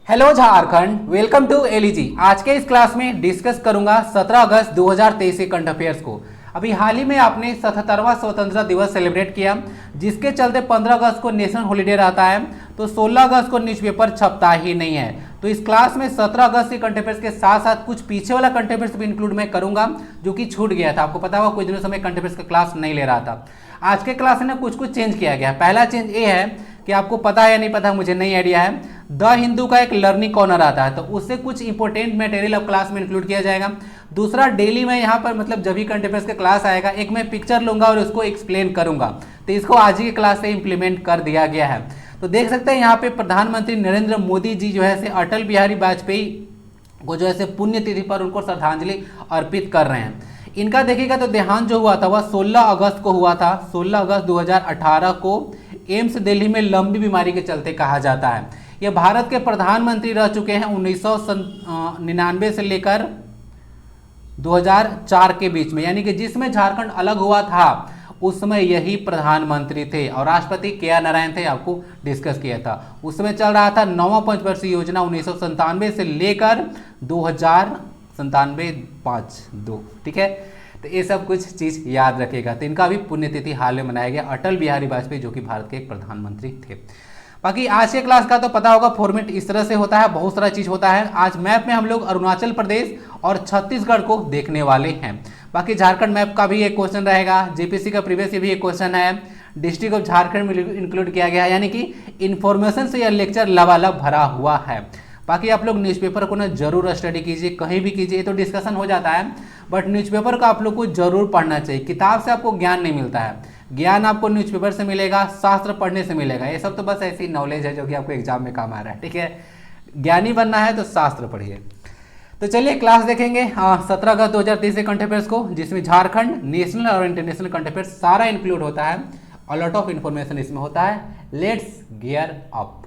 Hello Jharkhand, welcome to LEG. आज के इस क्लास में डिस्कस करूंगा 17 अगस्त 2023 के करंट अफेयर्स को। अभी हाल ही में आपने 77वां स्वतंत्रता दिवस सेलिब्रेट किया, जिसके चलते 15 अगस्त को नेशनल हॉलीडे रहता है, तो 16 अगस्त को न्यूज़पेपर छपता ही नहीं है। तो इस क्लास में 17 अगस्त के करंट अफेयर्स के साथ साथ कुछ पीछे वाला करंट अफेयर्स भी इंक्लूड मैं करूंगा, जो कि छूट गया था। आपको पता होगा कुछ दिनों से मैं करंट अफेयर्स का क्लास नहीं ले रहा था। आज के क्लास में कुछ चेंज किया गया। पहला चेंज ये है कि आपको पता है या नहीं पता, मुझे नहीं आइडिया है, द हिंदू का एक लर्निंग कॉर्नर आता है, तो उससे कुछ इंपॉर्टेंट मटेरियल अब क्लास में इंक्लूड किया जाएगा। दूसरा, डेली मैं यहाँ पर मतलब जब भी करंट अफेयर्स का क्लास आएगा, एक मैं पिक्चर लूंगा और उसको एक्सप्लेन करूंगा, तो इसको आज ही के क्लास से इंप्लीमेंट कर दिया गया है। तो देख सकते हैं यहाँ पे प्रधानमंत्री नरेंद्र मोदी जी जो है से अटल बिहारी वाजपेयी को जो है से पुण्यतिथि पर उनको श्रद्धांजलि अर्पित कर रहे हैं। इनका देखिएगा तो देहांत जो हुआ था वह 16 अगस्त को हुआ था। 16 अगस्त 2018 को एम्स दिल्ली में लंबी बीमारी के चलते कहा जाता है। यह भारत के प्रधानमंत्री रह चुके हैं 1999 से लेकर 2004 के बीच में, यानी कि जिसमें झारखंड अलग हुआ था उस समय यही प्रधानमंत्री थे और राष्ट्रपति के नारायण थे। आपको डिस्कस किया था, उस समय चल रहा था 9वां पंचवर्षीय योजना 1997 से लेकर 2097-5-2। ठीक है, तो ये सब कुछ चीज याद रखेगा। तो इनका भी पुण्यतिथि हाल में मनाया गया, अटल बिहारी वाजपेयी जो कि भारत के एक प्रधानमंत्री थे। बाकी आज के क्लास का तो पता होगा फॉर्मेट इस तरह से होता है, बहुत सारा चीज होता है। आज मैप में हम लोग अरुणाचल प्रदेश और छत्तीसगढ़ को देखने वाले हैं। बाकी झारखंड मैप का भी एक क्वेश्चन रहेगा, जेपीसी का प्रीवियस भी एक क्वेश्चन है, डिस्ट्रिक्ट ऑफ झारखंड में इंक्लूड किया गया है, यानी कि इन्फॉर्मेशन से यह लेक्चर लबालब भरा हुआ है। बाकी आप लोग न्यूज़पेपर को ना जरूर स्टडी कीजिए, कहीं भी कीजिए, तो डिस्कशन हो जाता है, बट न्यूज़पेपर को आप लोग को जरूर पढ़ना चाहिए। किताब से आपको ज्ञान नहीं मिलता है, ज्ञान आपको न्यूज़पेपर से मिलेगा, शास्त्र पढ़ने से मिलेगा। ये सब तो बस ऐसी नॉलेज है जो कि आपको एग्जाम में काम आ रहा है। ठीक है, ज्ञानी बनना है तो शास्त्र पढ़िए। तो चलिए क्लास देखेंगे 17 अगस्त 2023 के करंट अफेयर्स को, जिसमें झारखंड, नेशनल और इंटरनेशनल करंट अफेयर्स सारा इंक्लूड होता है और लॉट ऑफ इन्फॉर्मेशन इसमें होता है। Let's gear up.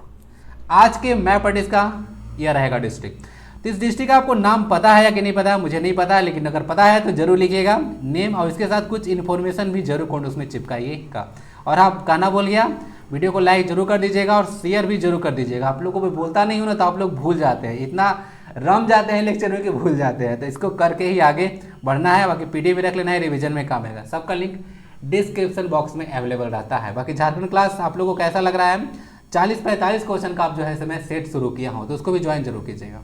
आज के मैप आर्टिस्ट का यह रहेगा डिस्ट्रिक्ट। तो इस डिस्ट्रिक्ट का आपको नाम पता है या कि नहीं पता है, मुझे नहीं पता है, लेकिन अगर पता है तो जरूर लिखिएगा नेम, और इसके साथ कुछ इन्फॉर्मेशन भी जरूर कॉन्ट उसमें चिपकाइएगा। और आप गाना बोल गया, वीडियो को लाइक जरूर कर दीजिएगा और शेयर भी जरूर कर दीजिएगा। आप लोग को भी बोलता नहीं हूँ ना, तो आप लोग भूल जाते हैं, इतना रम जाते हैं लेक्चर में कि भूल जाते हैं। तो इसको करके ही आगे बढ़ना है। बाकी पीडीएफ भी रख लेना है, रिवीजन में काम आएगा। सबका लिंक डिस्क्रिप्शन बॉक्स में अवेलेबल रहता है। बाकी झारखंड क्लास आप लोगों को कैसा लग रहा है, 40-45 क्वेश्चन का आप जो है मैं सेट शुरू किया हूँ, तो उसको भी ज्वाइन जरूर कीजिएगा।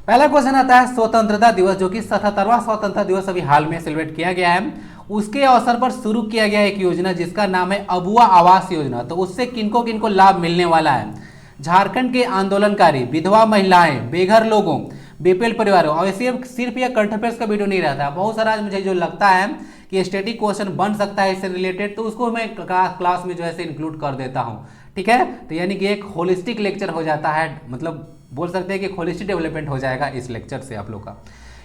पहला क्वेश्चन आता है स्वतंत्रता दिवस, जो कि 77वां स्वतंत्रता दिवस अभी हाल में सेलिब्रेट किया गया है, उसके अवसर पर शुरू किया गया एक योजना जिसका नाम है अबुआ आवास योजना। तो उससे किनको किनको लाभ मिलने वाला है? झारखंड के आंदोलनकारी, विधवा महिलाएं, बेघर लोगों, बीपीएल परिवारों। और सिर्फ यह करंट अफेयर्स का वीडियो नहीं रहता है, बहुत सारा मुझे जो लगता है कि स्टैटिक क्वेश्चन बन सकता है इससे रिलेटेड, तो उसको मैं क्लास में जो है इंक्लूड कर देता हूँ। ठीक है, तो यानी कि एक होलिस्टिक लेक्चर हो जाता है, मतलब बोल सकते हैं कि होलिस्टिक डेवलपमेंट हो जाएगा इस लेक्चर से आप लोग का।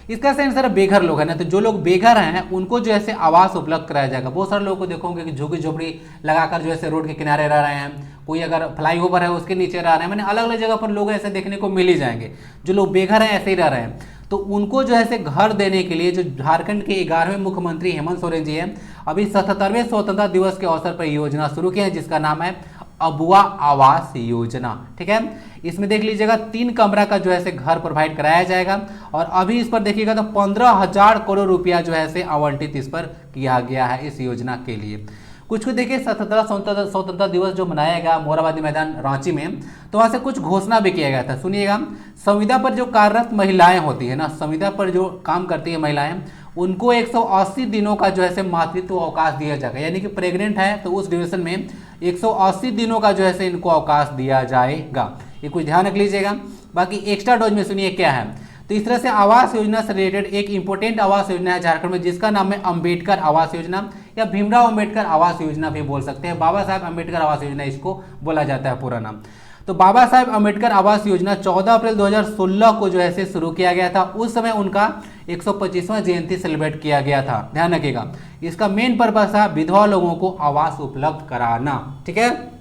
इसका आंसर बेघर लोग है ना, तो जो लोग बेघर हैं उनको जो है आवास उपलब्ध कराया जाएगा। बहुत सारे लोगों को देखोगे कि झुग्गी झोपड़ी लगाकर जो है रोड के किनारे रह रहे हैं, कोई अगर फ्लाईओवर है उसके नीचे रह रहे हैं, मैंने अलग अलग जगह पर लोग ऐसे देखने को मिल ही जाएंगे। जो लोग बेघर हैं ऐसे ही रह रहे हैं, तो उनको जो है घर देने के लिए जो झारखंड के 11वें मुख्यमंत्री हेमंत सोरेन जी हैं, अभी 77वें स्वतंत्रता दिवस के अवसर पर योजना शुरू की है, जिसका नाम है अबुआ आवास योजना। ठीक है, इसमें देख लीजिएगा 3 कमरा का जो है घर प्रोवाइड कराया जाएगा, और अभी इस पर देखिएगा तो 15,000 करोड़ रुपया जो है आवंटित इस पर किया गया है इस योजना के लिए। कुछ देखिए 77वां स्वतंत्रता दिवस जो मनाया गया मोरहाबादी मैदान रांची में, तो वहां से कुछ घोषणा भी किया गया था। सुनिएगा, संविदा पर जो कार्यरत महिलाएं होती है ना, संविदा पर जो काम करती है महिलाएं, उनको 180 दिनों का जो है मातृत्व अवकाश दिया जाएगा। यानी कि प्रेग्नेंट है तो उस ड्यूरेशन में 180 दिनों का जो है इनको अवकाश दिया जाएगा। ये कुछ ध्यान रख लीजिएगा। बाकी एक्स्ट्रा डोज में सुनिए क्या है। तो इस तरह से आवास योजना से रिलेटेड एक इंपॉर्टेंट आवास योजना है झारखंड में, जिसका नाम है अंबेडकर आवास योजना, या भीमराव अंबेडकर आवास योजना भी बोल सकते हैं। बाबा साहब अंबेडकर आवास योजना इसको बोला जाता है पूरा नाम। तो बाबा साहब अंबेडकर आवास योजना 14 अप्रैल 2016 को जो है शुरू किया गया था। उस समय उनका 125वां जयंती सेलिब्रेट किया गया था। ध्यान रखिएगा, इसका मेन पर्पस है विधवा लोगों को आवास उपलब्ध कराना। ठीक है,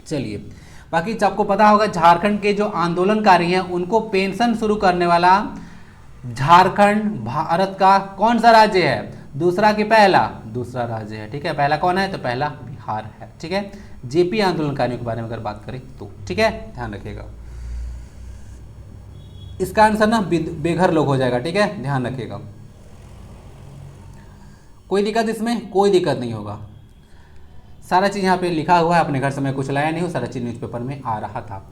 चलिए बाकी आपको पता होगा झारखंड के जो आंदोलनकारी हैं उनको पेंशन शुरू करने वाला झारखंड भारत का कौन सा राज्य है? दूसरा कि पहला? दूसरा राज्य है। ठीक है, पहला कौन है? तो पहला बिहार है। ठीक है, जेपी आंदोलनकारियों के बारे में अगर बात करें तो, ठीक है, ध्यान रखिएगा। इसका आंसर ना बेघर लोग हो जाएगा, ठीक है, ध्यान रखिएगा। कोई दिक्कत इसमें? कोई दिक्कत नहीं होगा। सारा चीज़ यहाँ पे लिखा हुआ है, अपने घर से मैं कुछ लाया नहीं हूँ, सारा चीज़ न्यूज़पेपर में आ रहा था।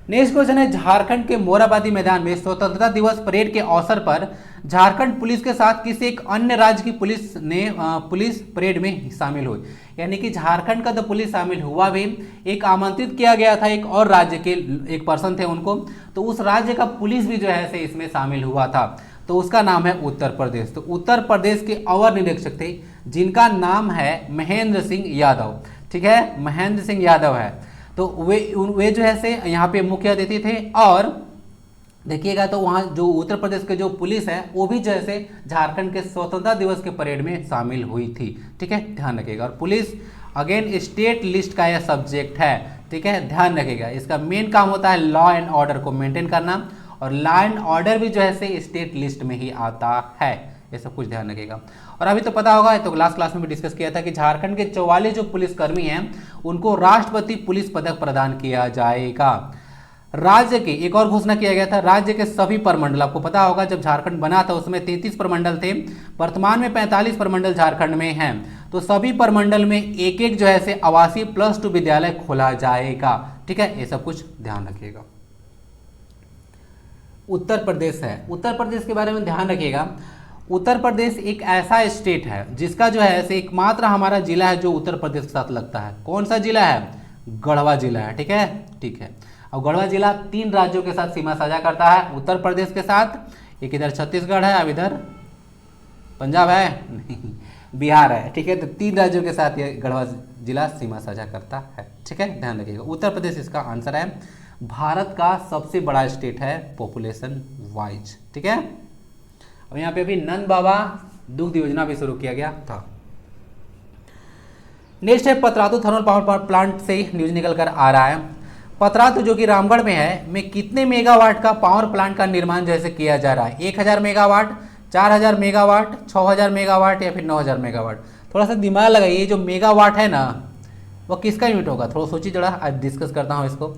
नेक्स्ट क्वेश्चन है, झारखंड के मोरहाबादी मैदान में स्वतंत्रता दिवस परेड के अवसर पर झारखंड पुलिस के साथ किसी एक अन्य राज्य की पुलिस ने पुलिस परेड में शामिल हुई। यानी कि झारखंड का तो पुलिस शामिल हुआ भी, एक आमंत्रित किया गया था एक और राज्य के एक पर्सन थे उनको, तो उस राज्य का पुलिस भी जो है से इसमें शामिल हुआ था, तो उसका नाम है उत्तर प्रदेश। तो उत्तर प्रदेश के अवर निरीक्षक थे जिनका नाम है महेंद्र सिंह यादव, ठीक है, महेंद्र सिंह यादव है। तो वे जो है से यहाँ पे मुख्य अतिथि थे। और देखिएगा तो वहाँ जो उत्तर प्रदेश के जो पुलिस है वो भी जो है से झारखंड के स्वतंत्रता दिवस के परेड में शामिल हुई थी, ठीक है, ध्यान रखिएगा। और पुलिस अगेन स्टेट लिस्ट का यह सब्जेक्ट है, ठीक है, ध्यान रखिएगा। इसका मेन काम होता है लॉ एंड ऑर्डर को मेंटेन करना, और लॉ एंड ऑर्डर भी जो है से स्टेट लिस्ट में ही आता है, ये सब कुछ ध्यान रखिएगा। और अभी तो पता होगा, तो लास्ट क्लास में भी डिस्कस किया था कि झारखंड के 44 जो पुलिसकर्मी हैं उनको राष्ट्रपति पुलिस पदक प्रदान किया जाएगा। राज्य के एक और घोषणा किया गया था, राज्य के सभी प्रमंडल, आपको पता होगा जब झारखंड बना था उसमें 33 प्रमंडल थे, वर्तमान में 45 प्रमंडल झारखंड में हैं, तो सभी प्रमंडल में एक एक जो है से आवासीय +2 विद्यालय खोला जाएगा, ठीक है, ये सब कुछ ध्यान रखिएगा। उत्तर प्रदेश है, उत्तर प्रदेश के बारे में ध्यान रखिएगा। उत्तर प्रदेश एक ऐसा स्टेट है जिसका जो है से एकमात्र हमारा जिला है जो उत्तर प्रदेश के साथ लगता है। कौन सा जिला है? गढ़वा जिला है, ठीक है, ठीक है। और गढ़वा जिला 3 राज्यों के साथ सीमा साझा करता है, उत्तर प्रदेश के साथ, एक इधर छत्तीसगढ़ है, अब इधर पंजाब है नहीं, बिहार है, ठीक है। तो 3 राज्यों के साथ ये गढ़वा जिला सीमा साझा करता है, ठीक है, ध्यान रखिएगा। उत्तर प्रदेश इसका आंसर है। भारत का सबसे बड़ा स्टेट है पॉपुलेशन वाइज, ठीक है। अब यहाँ पे अभी नंद बाबा दुग्ध योजना भी शुरू किया गया था। नेक्स्ट है पतरातू थर्मल पावर प्लांट से न्यूज निकल कर आ रहा है। पतरातू जो कि रामगढ़ में है, में कितने मेगावाट का पावर प्लांट का निर्माण जैसे किया जा रहा है? 1000 मेगावाट, 4000 मेगावाट, 6000 मेगावाट या फिर 9000 मेगावाट? थोड़ा सा दिमाग लगाइए, ये जो मेगावाट है ना वो किसका यूनिट होगा? थोड़ा सोचिए जरा, आज डिस्कस करता हूँ इसको।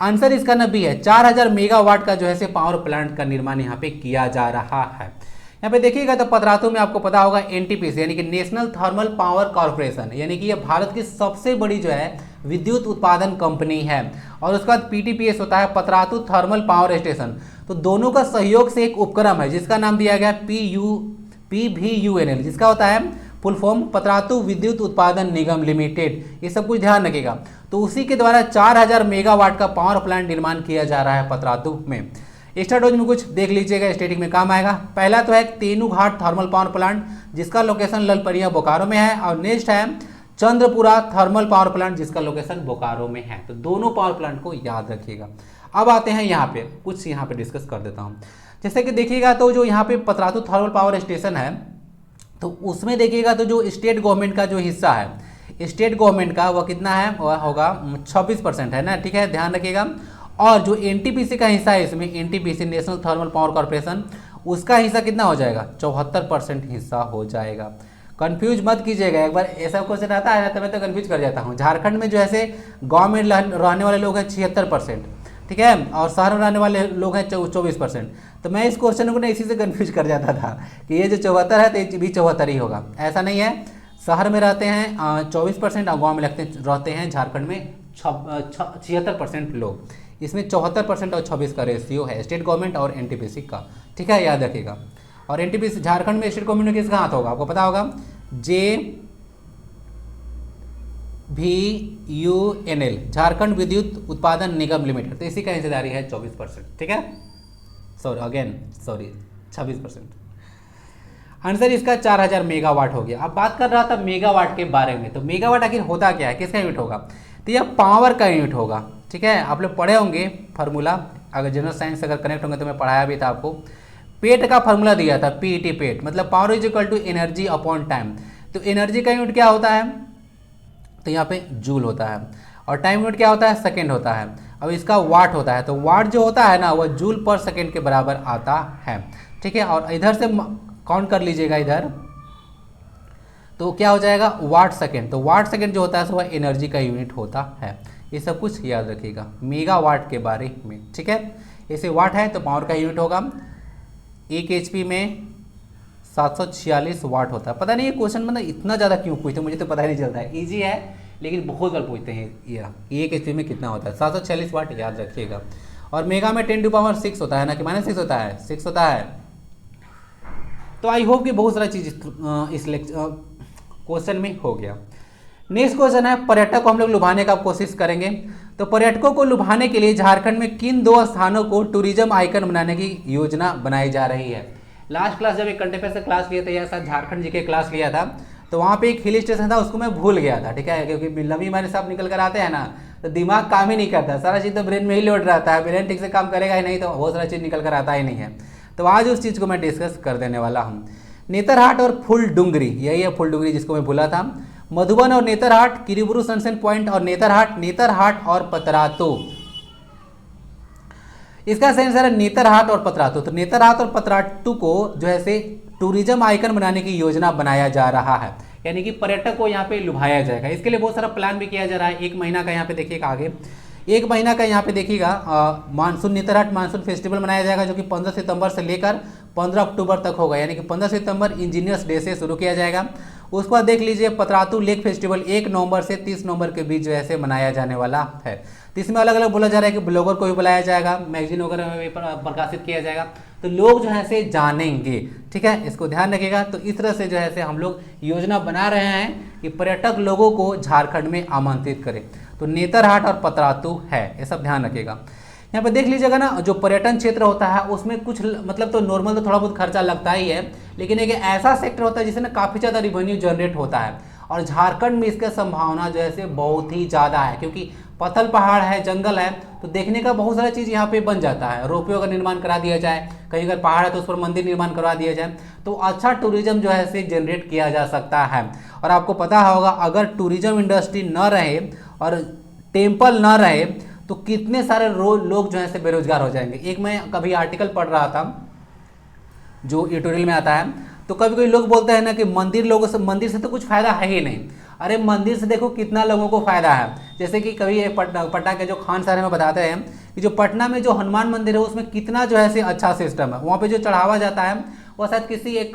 आंसर इसका ना बी है, 4000 मेगावाट का जो है से पावर प्लांट का निर्माण यहाँ पे किया जा रहा है। यहाँ पे देखिएगा तो पतरातू में आपको पता होगा एनटीपीसी यानी कि नेशनल थर्मल पावर कॉर्पोरेशन, यानी कि ये भारत की सबसे बड़ी जो है विद्युत उत्पादन कंपनी है। और उसके बाद पीटीपीएस होता है पतरातू थर्मल पावर स्टेशन। तो दोनों का सहयोग से एक उपक्रम है जिसका नाम दिया गया PVUNL, जिसका होता है फुल फॉर्म पतरातू विद्युत उत्पादन निगम लिमिटेड। ये सब कुछ ध्यान रखिएगा। तो उसी के द्वारा 4000 मेगावाट का पावर प्लांट निर्माण किया जा रहा है पतरातू में। एक्स्ट्रा डोज में कुछ देख लीजिएगा, स्टेटिक में काम आएगा। पहला तो है तेनूघाट थर्मल पावर प्लांट जिसका लोकेशन ललपरिया बोकारो में है, और नेक्स्ट है चंद्रपुरा थर्मल पावर प्लांट जिसका लोकेशन बोकारो में है। तो दोनों पावर प्लांट को याद रखिएगा। अब आते हैं यहाँ पे, कुछ यहाँ पे डिस्कस कर देता हूँ। जैसे कि देखिएगा तो जो यहाँ पे पतरातू थर्मल पावर स्टेशन है, तो उसमें देखिएगा तो जो स्टेट गवर्नमेंट का जो हिस्सा है, स्टेट गवर्नमेंट का वह कितना है? वह होगा 26% है ना, ठीक है, ध्यान रखिएगा। और जो एनटीपीसी का हिस्सा है इसमें, NTPC national thermal power corporation, उसका हिस्सा कितना हो जाएगा? 74% हिस्सा हो जाएगा। कंफ्यूज मत कीजिएगा, एक बार ऐसा क्वेश्चन आता है तो मैं तो कंफ्यूज कर जाता हूँ। झारखंड में जो है से गाँव में रहने वाले लोग हैं 76%, ठीक है, और शहर में रहने वाले लोग हैं 24%। तो मैं इस क्वेश्चन को ना इसी से कंफ्यूज कर जाता था कि ये जो 74 है तो ये भी 74 ही होगा। ऐसा नहीं है, शहर में रहते हैं 24% और गाँव में रहते हैं झारखंड में 76% लोग। इसमें 74% और 26 का रेशियो है स्टेट गवर्नमेंट और एनटीपीसी का, ठीक है, याद रखिएगा। और एनटीपीसी झारखंड में स्टेट गवर्नमेंट किसका हाथ होगा? आपको पता होगा JVUNL, झारखंड विद्युत उत्पादन निगम लिमिटेड। तो इसी का हिस्सेदारी है 24%, ठीक है, सॉरी 26%। आंसर इसका 4000 मेगावाट हो गया। अब बात कर रहा था मेगावाट के बारे में, तो मेगावाट आखिर होता क्या है, किसका यूनिट होगा? तो यह पावर का यूनिट होगा, ठीक है। आप लोग पढ़े होंगे फार्मूला, अगर जनरल साइंस अगर कनेक्ट होंगे तो मैं पढ़ाया भी था आपको। पेट का फार्मूला दिया था, PET पेट, मतलब power is equal to energy upon time. तो एनर्जी का यूनिट क्या होता है? तो यहाँ पे जूल होता है। और टाइम यूनिट क्या होता है? सेकेंड होता है। अब इसका वाट होता है, तो वाट जो होता है ना वह जूल पर सेकेंड के बराबर आता है, ठीक है। और इधर से काउंट कर लीजिएगा इधर, तो क्या हो जाएगा वाट सेकेंड। तो वाट सेकेंड जो होता है वह एनर्जी का यूनिट होता है। ये सब कुछ याद रखिएगा मेगावाट के बारे में, ठीक है। ऐसे वाट है तो पावर का यूनिट होगा, 1 HP में 746 वाट होता है। पता नहीं ये क्वेश्चन मतलब इतना ज़्यादा क्यों पूछते हैं, मुझे तो पता ही नहीं चलता है। ईजी है लेकिन बहुत बार पूछते हैं ये 1 HP में कितना होता है, 746 वाट याद रखिएगा। और मेगा में 10⁻6 होता है ना कि -6 होता है, 6 होता है। तो आई होप कि बहुत सारा चीज़ इस क्वेश्चन में हो गया। नेक्स्ट क्वेश्चन है पर्यटक को हम लोग लुभाने का कोशिश करेंगे। तो पर्यटकों को लुभाने के लिए झारखंड में किन 2 स्थानों को टूरिज्म आइकन बनाने की योजना बनाई जा रही है। लास्ट क्लास जब एक कंटेंट अफेयर्स का क्लास लिया था या शायद झारखंड जीके क्लास लिया था, तो वहाँ पे एक हिल स्टेशन था उसको मैं भूल गया था, ठीक है, क्योंकि लंबी हमारे साहब निकल कर आते हैं ना तो दिमाग काम ही नहीं करता, सारा चीज़ तो ब्रेन में ही लोड रहता है, ब्रेन ठीक से काम करेगा ही नहीं तो बहुत सारा चीज़ निकल कर आता ही नहीं है। तो आज उस चीज़ को मैं डिस्कस कर देने वाला हूँ। नेतरहाट और फुलडुंगरी, यही है फुलडुंगरी जिसको मैं भूला था। मधुबन और नेतरहाट, किरीबुरू सनसेट पॉइंट और नेतरहाट, नेतरहाट और पतरातू। इसका सही आंसर है नेतरहाट और पतरातू। तो नेतरहाट और पतरातू को जो है से टूरिज्म आइकन बनाने की योजना बनाया जा रहा है, यानी कि पर्यटक को यहाँ पे लुभाया जाएगा। इसके लिए बहुत सारा प्लान भी किया जा रहा है। 1 महीना का यहाँ पे देखिएगा आगे, 1 महीना का यहाँ पे देखिएगा मानसून नेतरहाट मानसून फेस्टिवल मनाया जाएगा जो कि 15 सितंबर से लेकर 15 अक्टूबर तक होगा, यानी कि 15 सितंबर इंजीनियर्स डे से शुरू किया जाएगा। उसके बाद देख लीजिए पतरातू लेक फेस्टिवल 1 नवंबर से 30 नवंबर के बीच जो है मनाया जाने वाला है। तो इसमें अलग अलग बोला जा रहा है कि ब्लॉगर को भी बुलाया जाएगा, मैगजीन वगैरह में भी प्रकाशित किया जाएगा, तो लोग जो है से जानेंगे, ठीक है, इसको ध्यान रखिएगा। तो इस तरह से जो है से हम लोग योजना बना रहे हैं कि पर्यटक लोगों को झारखंड में आमंत्रित करें। तो नेतरहाट और पतरातू है, ये सब ध्यान रखिएगा। यहाँ पे देख लीजिएगा ना, जो पर्यटन क्षेत्र होता है उसमें कुछ मतलब तो नॉर्मल तो थोड़ा बहुत खर्चा लगता ही है, लेकिन एक ऐसा सेक्टर होता है जिससे ना काफ़ी ज़्यादा रिवेन्यू जनरेट होता है। और झारखंड में इसका संभावना जो है से बहुत ही ज़्यादा है, क्योंकि पत्थल पहाड़ है, जंगल है, तो देखने का बहुत सारा चीज़ यहाँ पे बन जाता है। रोपवे का निर्माण करा दिया जाए, कहीं अगर पहाड़ है तो उस पर मंदिर निर्माण करवा दिया जाए, तो अच्छा टूरिज्म जो है से जनरेट किया जा सकता है। और आपको पता होगा अगर टूरिज्म इंडस्ट्री न रहे और टेम्पल न रहे तो कितने सारे लोग जो है से बेरोजगार हो जाएंगे। एक मैं कभी आर्टिकल पढ़ रहा था जो एडिटोरियल में आता है, तो कभी कभी लोग बोलते हैं ना कि मंदिर से तो कुछ फायदा है ही नहीं। अरे मंदिर से देखो कितना लोगों को फायदा है। जैसे कि कभी पटना के जो खान सारे में बताते हैं कि जो पटना में जो हनुमान मंदिर है उसमें कितना जो है से अच्छा सिस्टम है, वहाँ पे जो चढ़ावा जाता है वो शायद किसी एक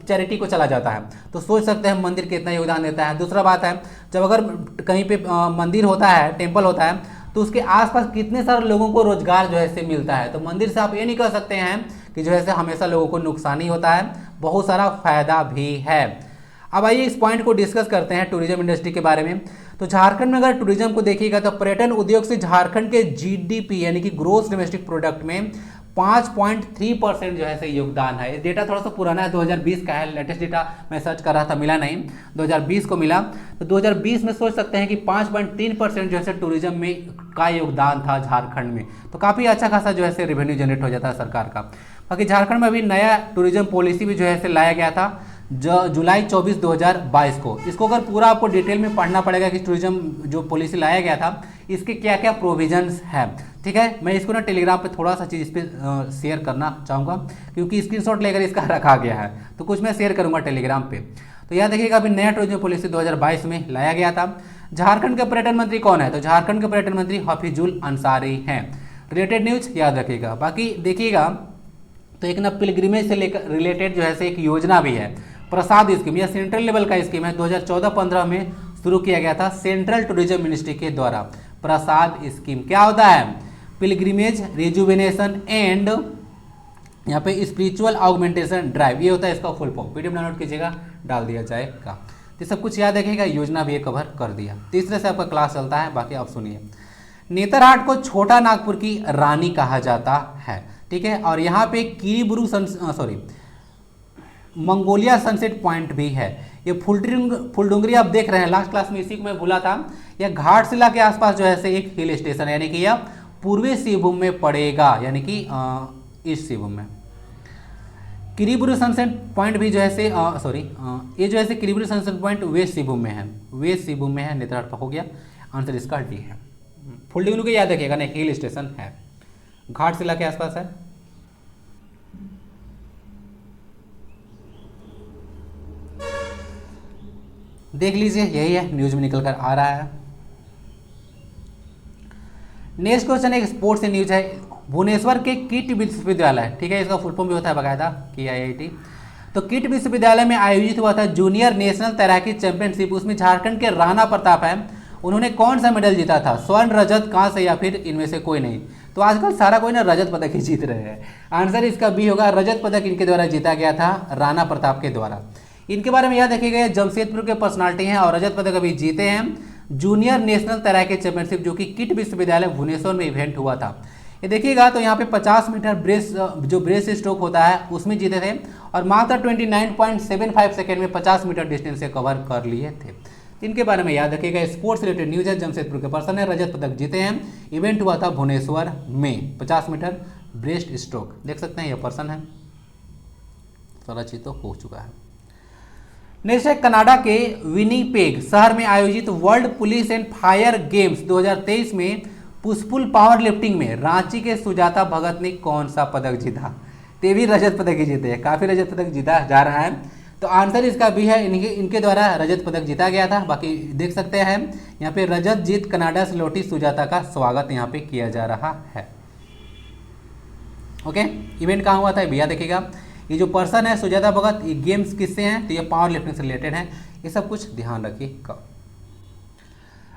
चैरिटी को चला जाता है। तो सोच सकते हैं मंदिर कितना योगदान देता है। दूसरा बात है, जब अगर कहीं पे मंदिर होता है, टेम्पल होता है, तो उसके आसपास कितने सारे लोगों को रोजगार जो है से मिलता है। तो मंदिर से आप ये नहीं कह सकते हैं कि जो है से हमेशा लोगों को नुकसान ही होता है, बहुत सारा फायदा भी है। अब आइए इस पॉइंट को डिस्कस करते हैं टूरिज्म इंडस्ट्री के बारे में। तो झारखंड में अगर टूरिज्म को देखिएगा तो पर्यटन उद्योग से झारखंड के जीडीपी यानी कि ग्रोस डोमेस्टिक प्रोडक्ट में 5.3% जो है से योगदान है। ये डेटा थोड़ा सा पुराना है, 2020 का है, लेटेस्ट डेटा मैं सर्च कर रहा था मिला नहीं, 2020 को मिला। तो 2020 में सोच सकते हैं कि 5.3% जो है से टूरिज्म में का योगदान था झारखंड में। तो काफ़ी अच्छा खासा जो है से रेवेन्यू जनरेट हो जाता है सरकार का। बाकी झारखंड में अभी नया टूरिज्म पॉलिसी भी जो है से लाया गया था जुलाई 24, 2022 को। इसको अगर पूरा आपको डिटेल में पढ़ना पड़ेगा कि टूरिज्म जो पॉलिसी लाया गया था इसके क्या क्या प्रोविजंस हैं, ठीक है। मैं इसको ना टेलीग्राम पे थोड़ा सा चीज़ इस पर शेयर करना चाहूँगा, क्योंकि स्क्रीनशॉट लेकर इसका रखा गया है, तो कुछ मैं शेयर करूँगा टेलीग्राम पे। तो याद देखिएगा अभी नया टूरिज्म पॉलिसी 2022 में लाया गया था। झारखंड के पर्यटन मंत्री कौन है? तो झारखंड के पर्यटन मंत्री हफीजुल अंसारी हैं। रिलेटेड न्यूज याद रखिएगा। बाकी देखिएगा तो एक ना पिलग्रिमेज से लेकर रिलेटेड जो है से एक योजना भी है, प्रसाद स्कीम, यह सेंट्रल लेवल का स्कीम है, 2014-15 में शुरू किया गया था सेंट्रल टूरिज्म मिनिस्ट्री के द्वारा। प्रसाद स्कीम क्या होता है? पिलग्रिमेज रिजुवेनेशन एंड यहाँ पे स्पिरिचुअल ऑगमेंटेशन ड्राइव, ये होता है इसका फुल फॉर्म। पीडीएफ डाउनलोड कीजिएगा, डाल दिया जाएगा। तो सब कुछ याद रखिएगा, योजना भी ये कवर कर दिया। तीसरे से आपका क्लास चलता है, बाकी आप सुनिए। नेतरहाट को छोटा नागपुर की रानी कहा जाता है, ठीक है। और यहाँ पे किरीबुरू मंगोलिया सनसेट पॉइंट भी है। ये फुलडुंगरी आप देख रहे हैं, लास्ट क्लास में इसी को मैं भूला था। यह घाटशिला के आसपास जो है से एक हिल स्टेशन है, यानी कि यह पूर्वी सिंहभूम में पड़ेगा, यानी कि ईस्ट सिंहभूम में। किरीबुरू सनसेट पॉइंट भी जो है से ये जो है से Kiriburu sunset point west Singhbhum में है, वेस्ट सिंहभूम में है। नेतरहाट का हो गया, आंसर इसका डी है। फुलडुंगरी याद रखिएगा ना, हिल स्टेशन है, घाटशिला के आसपास है। देख लीजिए, यही है, न्यूज में निकल कर आ रहा है। नेक्स्ट क्वेश्चन एक स्पोर्ट्स से न्यूज है। भुवनेश्वर के किट विश्वविद्यालय, ठीक है, इसका फुल फॉर्म भी होता है बकायदा KIIT। तो किट विश्वविद्यालय में आयोजित हुआ था जूनियर नेशनल तैराकी चैंपियनशिप, उसमें झारखंड के राणा प्रताप है, उन्होंने कौन सा मेडल जीता था? स्वर्ण, रजत, कांस्य या फिर इनमें से कोई नहीं? तो आजकल सारा कोई ना रजत पदक ही जीत रहे हैं। आंसर इसका बी होगा, रजत पदक इनके द्वारा जीता गया था, राणा प्रताप के द्वारा। इनके बारे में याद रखिएगा, जमशेदपुर के पर्सनालिटी हैं और रजत पदक अभी जीते हैं जूनियर नेशनल तैराकी चैंपियनशिप, जो कि किट विश्वविद्यालय भुवनेश्वर में इवेंट हुआ था। ये देखिएगा तो यहाँ पे 50 मीटर ब्रेस्ट स्ट्रोक होता है उसमें जीते थे और मात्र 29.75 सेकेंड में 50 मीटर डिस्टेंस से कवर कर लिए थे। इनके बारे में याद रखिएगा, स्पोर्ट्स रिलेटेड न्यूज है। जमशेदपुर के पर्सन है, रजत पदक जीते हैं, इवेंट हुआ था भुवनेश्वर में, 50 मीटर ब्रेस्ट स्ट्रोक। देख सकते हैं ये पर्सन है, सारा चीज तो हो चुका है। नेक्स्ट है कनाडा के विनीपेग शहर में आयोजित world police and fire games 2023 में पुष्पुल पावर लिफ्टिंग में रांची के सुजाता भगत ने कौन सा पदक जीता? ते भी रजत पदक ही जीते हैं, काफी रजत पदक जीता जा रहा है। तो आंसर इसका भी है, इनके द्वारा रजत पदक जीता गया था। बाकी देख सकते हैं यहाँ पे रजत जीत कनाडा से लौटी सुजाता का स्वागत यहाँ पे किया जा रहा है। ओके, इवेंट कहाँ हुआ था भैया देखिएगा। ये जो पर्सन है सुजाता भगत, ये गेम्स किससे हैं? तो ये पावर लिफ्टिंग से रिलेटेड है, ये सब कुछ ध्यान रखिएगा।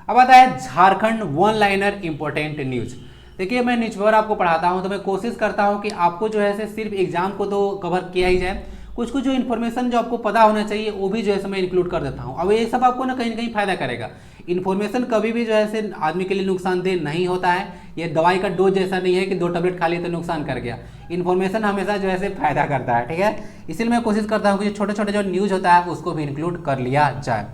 अब आता है Jharkhand one liner important news. देखिए मैं न्यूज़पेपर आपको पढ़ाता हूं तो मैं कोशिश करता हूं कि आपको जो है सिर्फ एग्जाम को तो कवर किया ही जाए, कुछ कुछ जो इन्फॉर्मेशन जो आपको पता होना चाहिए वो भी जो है मैं इंक्लूड कर देता हूं। अब ये सब आपको ना कहीं फायदा करेगा। इन्फॉर्मेशन कभी भी जो है आदमी के लिए नुकसानदेह नहीं होता है। ये दवाई का डोज जैसा नहीं है कि 2 टैबलेट खा लिए तो नुकसान कर गया। इन्फॉर्मेशन हमेशा जो है फायदा करता है, ठीक है। इसलिए मैं कोशिश करता हूँ कि छोटे छोटे जो न्यूज होता है उसको भी इंक्लूड कर लिया जाए।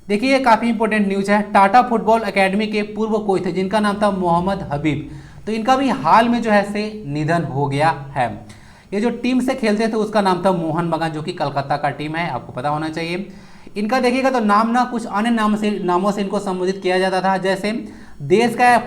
देखिए ये काफ़ी इंपॉर्टेंट न्यूज है। टाटा फुटबॉल एकेडमी के पूर्व कोच थे जिनका नाम था मोहम्मद हबीब, तो इनका भी हाल में जो है निधन हो गया है। ये जो टीम से खेलते थे उसका नाम था मोहन बगान, जो कि कलकत्ता का टीम है, आपको पता होना चाहिए। इनका देखिएगा तो नाम ना कुछ अन्य नामों से इनको संबोधित किया जाता था, जैसे देश का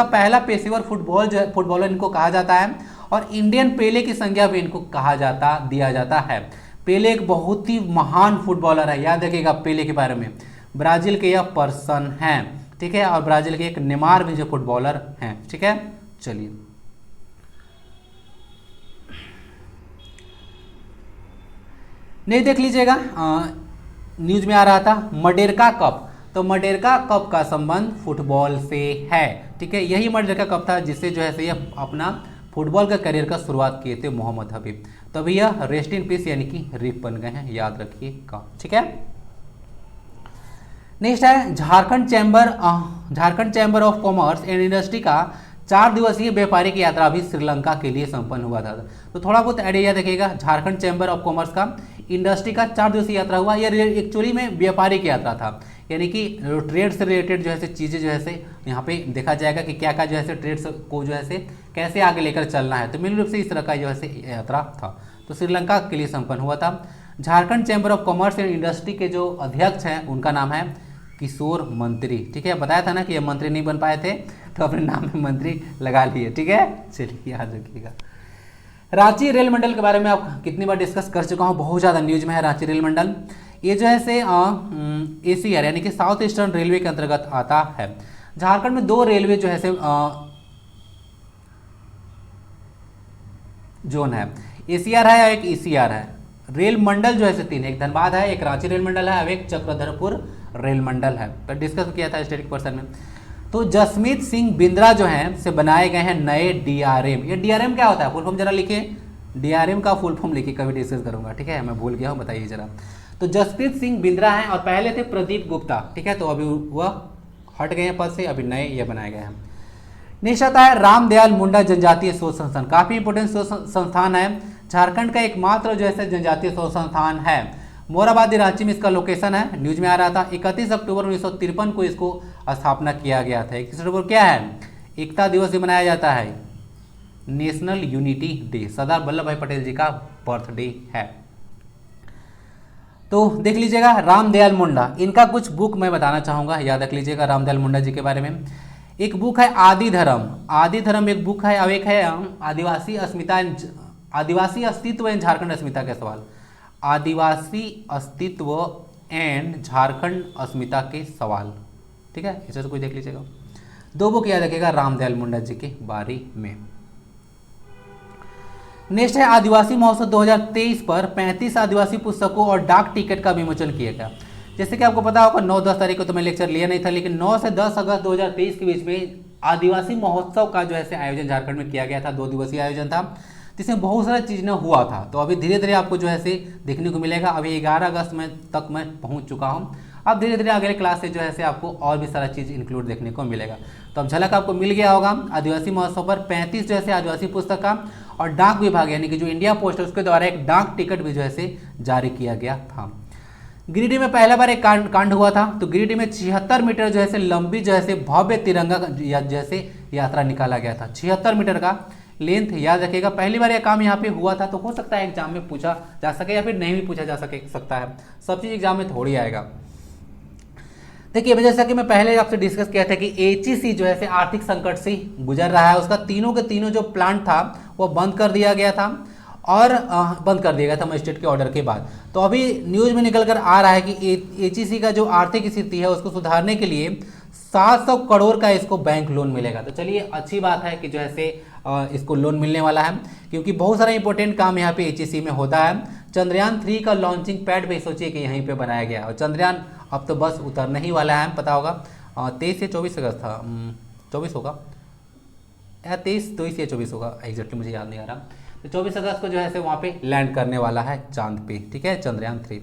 पहला पेशेवर फुटबॉलर इनको कहा जाता है और इंडियन पेले की संज्ञा भी इनको दिया जाता है। पेले एक बहुत ही महान फुटबॉलर है, याद रखिएगा पेले के बारे में। ब्राजील के यह पर्सन हैं, ठीक है, और ब्राजील के एक नेमार भी जो फुटबॉलर हैं, ठीक है। चलिए नहीं देख लीजिएगा, न्यूज में आ रहा था मडेरका कप। तो मडेरका कप का संबंध फुटबॉल से है, ठीक है। यही मडेरका कप था जिससे जो है ये अपना फुटबॉल का करियर का शुरुआत किए थे मोहम्मद हबीब। तभी यह रेस्ट इन पीस यानी कि रिप बन गए हैं, याद रखिएगा, ठीक है। नेक्स्ट है Jharkhand chamber of commerce and industry का 4 दिवसीय व्यापारिक यात्रा भी श्रीलंका के लिए संपन्न हुआ था। तो थोड़ा बहुत आइडिया देखिएगा, झारखंड चैम्बर ऑफ कॉमर्स का इंडस्ट्री का 4 दिवसीय यात्रा हुआ। यह एक्चुअली में व्यापारिक यात्रा था, यानी कि ट्रेड से रिलेटेड जो है चीज़ें जो है यहाँ पे देखा जाएगा कि क्या क्या जो है ट्रेड्स को जो है कैसे आगे लेकर चलना है। तो मूल रूप से इस तरह का जो है यात्रा था, तो श्रीलंका के लिए संपन्न हुआ था। Jharkhand chamber of commerce and industry के जो अध्यक्ष हैं उनका नाम है किशोर मंत्री, ठीक है। बताया था ना कि ये मंत्री नहीं बन पाए थे तो अपने नाम में मंत्री लगा लिए, ठीक है। चलिए याद रखिएगा। रांची रेल मंडल के बारे में आप कितनी बार डिस्कस कर चुका हूँ, बहुत ज़्यादा न्यूज में है रांची रेल मंडल। ये जो है ACR यानी कि साउथ ईस्टर्न रेलवे के अंतर्गत आता है। झारखंड में 2 रेलवे जो है जोन है, ACR है और एक ECR है। रेल मंडल जो है 3, एक धनबाद है, एक रांची रेल मंडल है और एक चक्रधरपुर रेल मंडल है। तो डिस्कस किया था स्टैटिक पर्सन में। तो जसमीत सिंह बिंद्रा जो हैं से बनाए गए हैं नए DRM। ये DRM क्या होता है, फुल फॉर्म जरा लिखिए। DRM का फुल फॉर्म लिखिए, कभी डिस्कस करूंगा, ठीक है। मैं भूल गया हूँ, बताइए जरा। तो जसप्रीत सिंह बिंद्रा हैं और पहले थे प्रदीप गुप्ता, ठीक है। तो अभी वह हट गए हैं पद से, अभी नए ये बनाए गए हैं। नेक्स्ट आता है रामदयाल मुंडा जनजातीय शोध संस्थान, काफी इंपोर्टेंट शोध संस्थान है। झारखंड का एकमात्र जो है जनजातीय शोध संस्थान है। मोराबादी रांची में इसका लोकेशन है, न्यूज में आ रहा था। 31 अक्टूबर 1953 को इसको स्थापना किया गया था। 31 अक्टूबर क्या है, एकता दिवस भी मनाया जाता है, national unity day, Sardar Vallabh भाई पटेल जी का बर्थडे है। तो देख लीजिएगा रामदयाल मुंडा, इनका कुछ बुक मैं बताना चाहूँगा, याद रख लीजिएगा रामदयाल मुंडा जी के बारे में। एक बुक है आदि धर्म एक बुक है, और एक है आदिवासी अस्तित्व एवं झारखंड अस्मिता के सवाल, आदिवासी अस्तित्व एंड झारखंड अस्मिता के सवाल। ठीक है, इसे तो कोई देख लीजिएगा। 2 बुक याद रखिएगा रामदयाल मुंडा जी के बारे में। नेक्स्ट है आदिवासी महोत्सव 2023 पर 35 आदिवासी पुस्तकों और डाक टिकट का विमोचन किया गया। जैसे कि आपको पता होगा 9-10 तारीख को तो मैं लेक्चर लिया नहीं था, लेकिन 9 से 10 अगस्त 2023 के बीच में आदिवासी महोत्सव का जो है आयोजन झारखंड में किया गया था। 2 दिवसीय आयोजन था जिसमें बहुत सारा चीज़ हुआ था। तो अभी धीरे धीरे आपको जो है देखने को मिलेगा। अभी 11 अगस्त में तक मैं पहुंच चुका हूं। अब धीरे धीरे अगले क्लास से जो है आपको और भी सारा चीज़ इंक्लूड देखने को मिलेगा। तो अब झलक आपको मिल गया होगा आदिवासी महोत्सव पर 35 जो है आदिवासी पुस्तक का और डाक विभाग यानी कि जो इंडिया पोस्ट है उसके द्वारा एक डाक टिकट भी जो है जारी किया गया था। गिरिडीह में पहला बार एक कांड हुआ था। तो गिरिडीह में 76 मीटर जो है लंबी जो है भव्य तिरंगा जैसे यात्रा निकाला गया था। 76 मीटर का लेंथ याद रखिएगा। पहली बार यह काम यहाँ पे हुआ था। तो हो सकता है एग्जाम में पूछा जा सके या फिर नहीं भी पूछा जा सकता है। सब चीज़ एग्जाम में थोड़ी आएगा। देखिए जैसा कि मैं पहले आपसे डिस्कस किया था कि एचईसी जो है आर्थिक संकट से गुजर रहा है। उसका तीनों के तीनों जो प्लांट था वो बंद कर दिया गया था और बंद कर दिया गया था मजिस्ट्रेट के ऑर्डर के बाद। तो अभी न्यूज़ में निकल कर आ रहा है कि एचईसी का जो आर्थिक स्थिति है उसको सुधारने के लिए 700 करोड़ का इसको बैंक लोन मिलेगा। तो चलिए अच्छी बात है कि जो है इसको लोन मिलने वाला है, क्योंकि बहुत सारा इंपॉर्टेंट काम यहाँ पे एचईसी में होता है। चंद्रयान 3 का लॉन्चिंग पैड भी सोचिए कि यहीं पे बनाया गया और चंद्रयान अब तो बस उतरने ही वाला है, पता होगा 23 से 24 अगस्त था, 24 होगा या 23 या 24 होगा, एग्जैक्टली मुझे याद नहीं आ रहा। तो 24 अगस्त को जो है वहाँ पे लैंड करने वाला है चांद पे। ठीक है, चंद्रयान 3।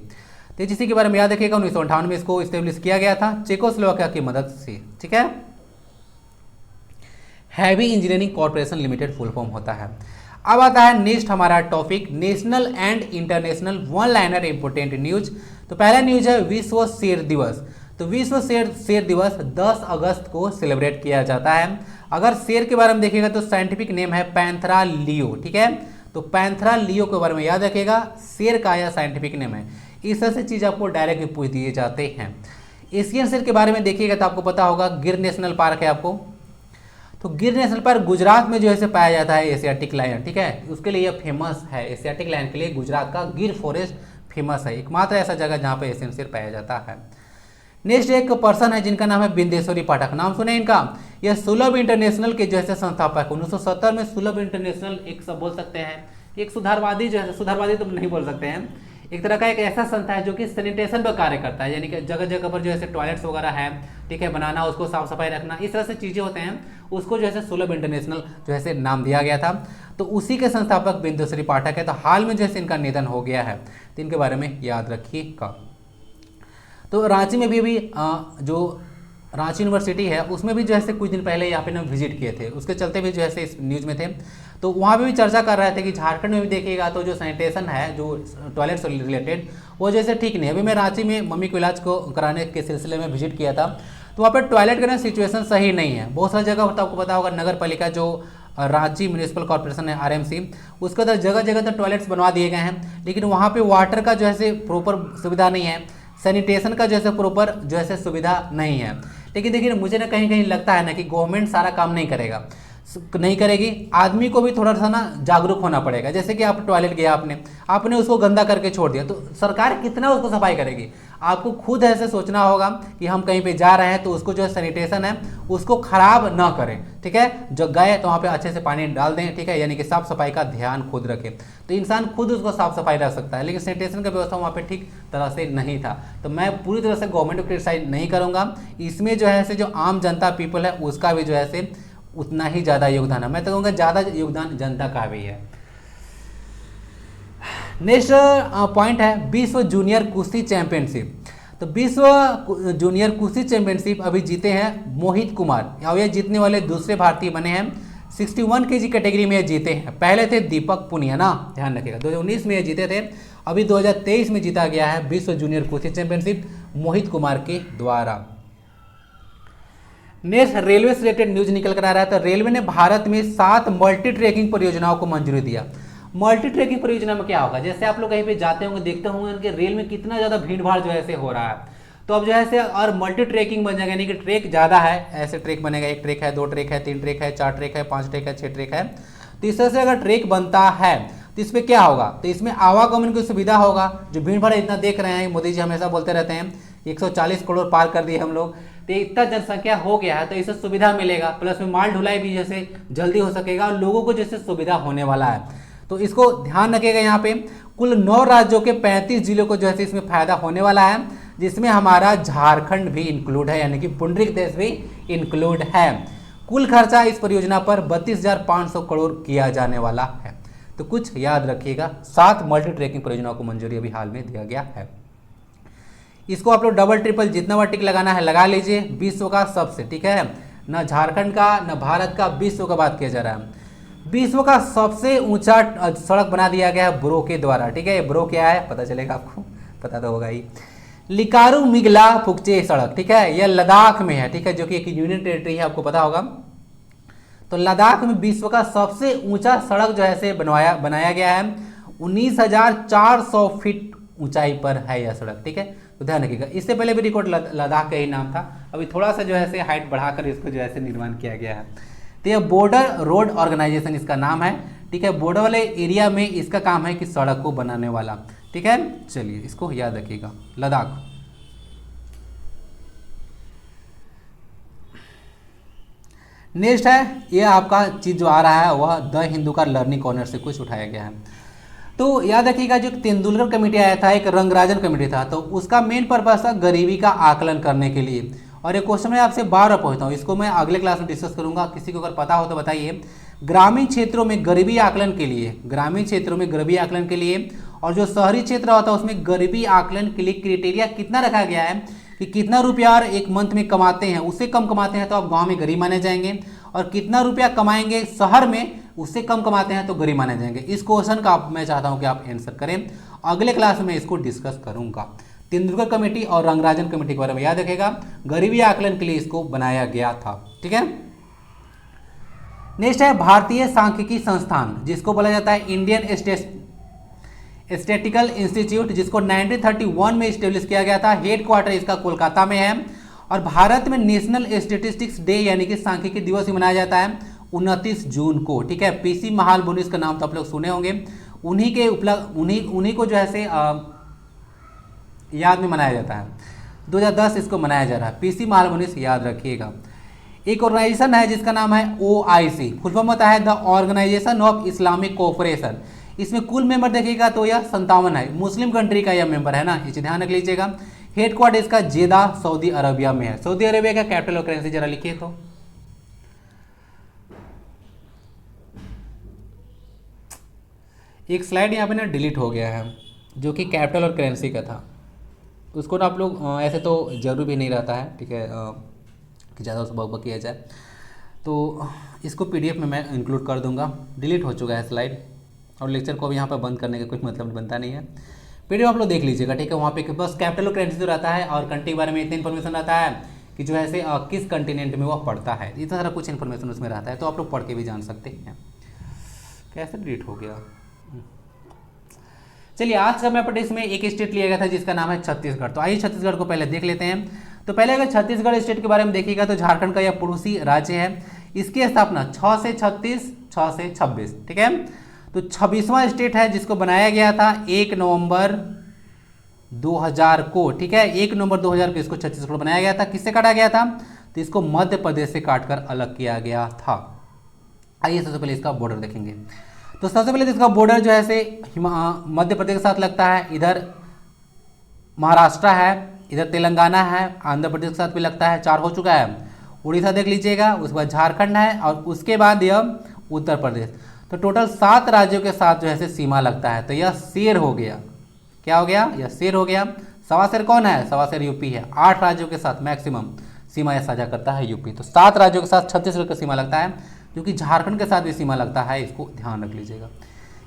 तो एचईसी के बारे में याद रखिएगा 1958 में इसको इस्टेब्लिश किया गया था चेकोस्लोवाकिया की मदद से। ठीक है, heavy engineering corporation limited full form होता है। अब आता है नेक्स्ट हमारा topic national and international one liner important news. तो पहला न्यूज है विश्व शेर दिवस। तो विश्व शेर दिवस 10 अगस्त को सेलिब्रेट किया जाता है। अगर शेर के बारे में देखिएगा तो साइंटिफिक नेम है पैंथेरा लियो। ठीक है, तो पैंथेरा लियो के बारे में याद रखिएगा, शेर का यह साइंटिफिक नेम है। इस तरह से चीज़ आपको डायरेक्ट पूछ दिए जाते हैं। एशियन शेर के बारे में देखिएगा तो आपको पता होगा गिर नेशनल पार्क है आपको। तो गिर नेशनल पार्क गुजरात में जो है पाया जाता है एशियाटिक लायन। ठीक है, उसके लिए यह फेमस है। एशियाटिक लायन के लिए गुजरात का गिर फॉरेस्ट फेमस है, एकमात्र ऐसा जगह जहाँ पे एशियन शेर पाया जाता है। नेक्स्ट एक पर्सन है जिनका नाम है बिंदेश्वरी पाठक। नाम सुने इनका? यह सुलभ इंटरनेशनल के जैसे संस्थापक 1970 में सुलभ इंटरनेशनल एक सब बोल सकते हैं एक सुधारवादी जो है, सुधारवादी तो नहीं बोल सकते हैं, एक तरह का एक ऐसा संस्था है जो कि सैनिटेशन पर कार्य करता है, यानी कि जगह जगह पर जो है टॉयलेट्स वगैरह है, ठीक है, बनाना, उसको साफ सफाई रखना, इस तरह से चीज़ें होते हैं, उसको जो है सुलभ इंटरनेशनल जो है नाम दिया गया था। तो उसी के संस्थापक बिंदुश्री पाठक है। तो हाल में जो है इनका निधन हो गया है, तो इनके बारे में याद रखिएगा। तो रांची में भी जो रांची यूनिवर्सिटी है उसमें भी जो है कुछ दिन पहले यहाँ पे ना विजिट किए थे, उसके चलते भी जो है इस न्यूज़ में थे। तो वहाँ पे भी चर्चा कर रहे थे कि झारखंड में भी देखिएगा तो जो सैनिटेशन है जो टॉयलेट से रिलेटेड वो जैसे ठीक नहीं है। अभी मैं रांची में मम्मी को इलाज को कराने के सिलसिले में विजिट किया था, तो वहाँ पर टॉयलेट का ना सिचुएशन सही नहीं है। बहुत सारी जगह होता है, आपको पता होगा नगर पालिका जो रांची म्यूनिसिपल कॉर्पोरेशन है आरएमसी, उसके अंदर जगह जगह तो टॉयलेट्स बनवा दिए गए हैं, लेकिन वहाँ पे वाटर का जो है प्रॉपर सुविधा नहीं है, सैनिटेशन का जो है प्रॉपर जो है सुविधा नहीं है। लेकिन देखिए मुझे ना कहीं कहीं लगता है ना कि गवर्नमेंट सारा काम नहीं करेगी, आदमी को भी थोड़ा सा ना जागरूक होना पड़ेगा। जैसे कि आप टॉयलेट गया आपने उसको गंदा करके छोड़ दिया, तो सरकार कितना उसको सफाई करेगी? आपको खुद ऐसे सोचना होगा कि हम कहीं पे जा रहे हैं तो उसको जो सैनिटेशन है उसको खराब ना करें, ठीक है। जो गए तो वहाँ पे अच्छे से पानी डाल दें, ठीक है, यानी कि साफ सफाई का ध्यान खुद रखें। तो इंसान खुद उसको साफ सफाई रख सकता है, लेकिन सैनिटेशन का व्यवस्था वहाँ पे ठीक तरह से नहीं था। तो मैं पूरी तरह से गवर्नमेंट को क्रिटिसाइज नहीं करूँगा, इसमें जो है जो आम जनता पीपल है उसका भी जो है उतना ही ज़्यादा योगदान है। मैं तो कहूँगा ज़्यादा योगदान जनता का भी है। नेक्स्ट पॉइंट है विश्व जूनियर कुश्ती चैंपियनशिप। तो विश्व जूनियर कुश्ती चैंपियनशिप अभी जीते हैं मोहित कुमार, और ये जीतने वाले दूसरे भारतीय बने हैं। 61 केजी कैटेगरी में जीते हैं, पहले थे दीपक पुनिया ना, ध्यान रखिएगा 2019 में ये जीते थे, अभी 2023 में जीता गया है विश्व जूनियर कुश्ती चैंपियनशिप मोहित कुमार के द्वारा। नेक्स्ट रेलवे से रिलेटेड न्यूज निकल कर आ रहा है। तो रेलवे ने भारत में 7 मल्टी ट्रैकिंग परियोजनाओं को मंजूरी दिया। मल्टी ट्रैकिंग परियोजना में क्या होगा, जैसे आप लोग कहीं पे जाते होंगे देखते होंगे कि रेल में कितना ज़्यादा भीड़ भाड़ जो है हो रहा है, तो अब जो है और मल्टी ट्रैकिंग बन जाएगा, यानी कि ट्रैक ज़्यादा है, ऐसे ट्रैक बनेगा, 1 ट्रैक है, 2 ट्रैक है, 3 ट्रैक है, 4 ट्रैक है, 5 ट्रैक है, 6 ट्रैक है। तो इस तरह से अगर ट्रैक बनता है तो इसमें क्या होगा, तो इसमें आवागमन की सुविधा होगा। जो भीड़ भाड़ इतना देख रहे हैं, मोदी जी हमेशा बोलते रहते हैं 140 करोड़ पार कर दिए हम लोग, तो इतना जनसंख्या हो गया है तो इससे सुविधा मिलेगा, प्लस में माल ढुलाई भी जैसे जल्दी हो सकेगा और लोगों को जैसे सुविधा होने वाला है। तो इसको ध्यान रखिएगा। यहाँ पे कुल 9 राज्यों के 35 जिलों को जो है इसमें फायदा होने वाला है, जिसमें हमारा झारखंड भी इंक्लूड है, यानी कि पुंडरीक देश भी इंक्लूड है। कुल खर्चा इस परियोजना पर 32,500 करोड़ किया जाने वाला है। तो कुछ याद रखिएगा, 7 मल्टी ट्रैकिंग परियोजनाओं को मंजूरी अभी हाल में दिया गया है। इसको आप लोग डबल ट्रिपल जितना बार टिक लगाना है लगा लीजिए। विश्व का सबसे, ठीक है, न झारखंड का न भारत का, विश्व का बात किया जा रहा है। विश्व का सबसे ऊंचा सड़क बना दिया गया है ब्रो के द्वारा, ठीक है। ब्रो क्या है पता चलेगा आपको, पता तो होगा ही। लिकारू मिगला फुकचे सड़क, ठीक है, यह लद्दाख में है, ठीक है, जो कि एक यूनियन टेरिटरी है, आपको पता होगा। तो लद्दाख में विश्व का सबसे ऊंचा सड़क जो है से बनाया गया है। 19,400 फीट ऊंचाई पर है यह सड़क, ठीक है, तो ध्यान रखिएगा। इससे पहले भी रिकॉर्ड लद्दाख का ही नाम था, अभी थोड़ा सा जो है से हाइट बढ़ाकर इसको जो है से निर्माण किया गया है। तो यह बॉर्डर रोड ऑर्गेनाइजेशन इसका नाम है, ठीक है। बॉर्डर वाले एरिया में इसका काम है कि सड़क को बनाने वाला, ठीक है। चलिए इसको याद रखिएगा, लद्दाख। नेक्स्ट है, ये आपका चीज जो आ रहा है वह द हिंदू का लर्निंग कॉर्नर से कुछ उठाया गया है। तो याद रखिएगा, जो तेंदुलकर कमेटी आया था, एक रंगराजन कमेटी था, तो उसका मेन पर्पस था गरीबी का आकलन करने के लिए। और ये क्वेश्चन मैं आपसे बार बार पूछता हूँ, इसको मैं अगले क्लास में डिस्कस करूंगा, किसी को अगर पता हो तो बताइए। ग्रामीण क्षेत्रों में गरीबी आकलन के लिए, ग्रामीण क्षेत्रों में गरीबी आकलन के लिए और जो शहरी क्षेत्र होता है उसमें गरीबी आकलन के लिए क्राइटेरिया कितना रखा गया है कि कितना रुपया एक मंथ में कमाते हैं, उससे कम कमाते हैं तो आप गाँव में गरीब माने जाएंगे, और कितना रुपया कमाएंगे शहर में, उससे कम कमाते हैं तो गरीब माने जाएंगे। इस क्वेश्चन का मैं चाहता हूं कि आप आंसर करें, अगले क्लास में इसको डिस्कस करूंगा। तेंदुलकर कमेटी और रंगराजन कमेटी के बारे में याद रखेगा, गरीबी आकलन के लिए इसको बनाया गया था, ठीक है। नेक्स्ट है भारतीय सांख्यिकी संस्थान, जिसको बोला जाता है इंडियन स्टैटिस्टिकल इंस्टीट्यूट, जिसको 1931 में स्टेब्लिश किया गया था। हेड क्वार्टर इसका कोलकाता में है। और भारत में नेशनल स्टैटिस्टिक्स डे यानी कि सांख्यिकी दिवस ही मनाया जाता है 29 जून को, ठीक है। पीसी महालबोनिस का नाम तो आप लोग सुने होंगे, उन्हीं के उन्हीं को जो है से याद में मनाया जाता है। 2010 इसको मनाया जा रहा है, पीसी महालबोनिस, याद रखिएगा। एक ऑर्गेनाइजेशन है जिसका नाम है OIC, फुल फॉर्म होता है the Organisation of Islamic Cooperation. इसमें कुल मेंबर देखिएगा तो यह 57 है, मुस्लिम कंट्री का यह मेंबर है ना, इसे ध्यान रख लीजिएगा। हेड क्वार्टर इसका जेदा सऊदी अरबिया में है। सऊदी अरबिया का कैपिटल और करेंसी जरा लिखिए तो। एक स्लाइड यहाँ पे ना डिलीट हो गया है, जो कि कैपिटल और करेंसी का था, उसको ना आप लोग ऐसे तो जरूर भी नहीं रहता है, ठीक है, कि ज़्यादा उसको बक किया जाए, तो इसको PDF में मैं इंक्लूड कर दूंगा। डिलीट हो चुका है स्लाइड, और लेक्चर को अब यहाँ पर बंद करने का कुछ मतलब बनता नहीं है। PDF आप लोग देख लीजिएगा, ठीक है। वहाँ पे बस कैपिटल और करेंसी तो रहता है, और कंट्री के बारे में इतना इन्फॉर्मेशन रहता है कि जो है से किस कंटिनेंट में वह पड़ता है, इतना सारा कुछ इन्फॉर्मेशन उसमें रहता है, तो आप लोग पढ़ के भी जान सकते हैं। कैसे डिलीट हो गया। चलिए, आज का मैप इसमें एक स्टेट लिया गया था जिसका नाम है छत्तीसगढ़। तो आइए छत्तीसगढ़ को पहले देख लेते हैं। तो पहले अगर छत्तीसगढ़ स्टेट के बारे में देखिएगा तो झारखंड का यह पड़ोसी राज्य है। इसकी स्थापना 6 से 36, 6 से 26, ठीक है। तो 26वां स्टेट है जिसको बनाया गया था 1 नवंबर 2000 को, ठीक है। 1 नवंबर 2000 को इसको छत्तीसगढ़ बनाया गया था। किससे काटा गया था, तो इसको मध्य प्रदेश से काटकर अलग किया गया था। आइए सबसे पहले इसका बॉर्डर देखेंगे। तो सबसे पहले इसका बॉर्डर जो है से मध्य प्रदेश के साथ लगता है, इधर महाराष्ट्र है, इधर तेलंगाना है, आंध्र प्रदेश के साथ भी लगता है, 4 हो चुका है। उड़ीसा देख लीजिएगा, उसके बाद झारखंड है, और उसके बाद यह उत्तर प्रदेश। तो टोटल 7 राज्यों के साथ जो है से सीमा लगता है। तो यह शेर हो गया, क्या हो गया, यह शेर हो गया। सवा शेर कौन है, सवा शेर यूपी है। 8 राज्यों के साथ मैक्सिमम सीमा यह साझा करता है यूपी। तो 7 राज्यों के साथ छत्तीसगढ़ का सीमा लगता है, जो कि झारखंड के साथ भी सीमा लगता है, इसको ध्यान रख लीजिएगा।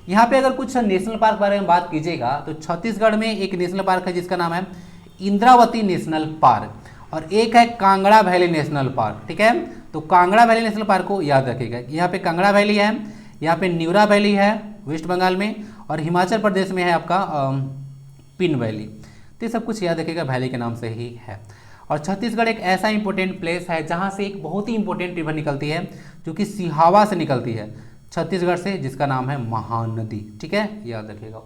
यहाँ पे अगर कुछ नेशनल पार्क बारे में बात कीजिएगा तो छत्तीसगढ़ में एक नेशनल पार्क है जिसका नाम है इंद्रावती नेशनल पार्क, और एक है कांगड़ा वैली नेशनल पार्क, ठीक है। तो कांगड़ा वैली नेशनल पार्क को याद रखिएगा। यहाँ पे कांगड़ा वैली है, यहाँ पे न्यूरा वैली है वेस्ट बंगाल में, और हिमाचल प्रदेश में है आपका पिन वैली। तो ये सब कुछ याद रखिएगा, वैली के नाम से ही है। और छत्तीसगढ़ एक ऐसा इंपॉर्टेंट प्लेस है जहाँ से एक बहुत ही इंपॉर्टेंट रिवर निकलती है, जो कि सिहावा से निकलती है। छत्तीसगढ़ से, जिसका नाम है महानदी। ठीक है, याद रखिएगा।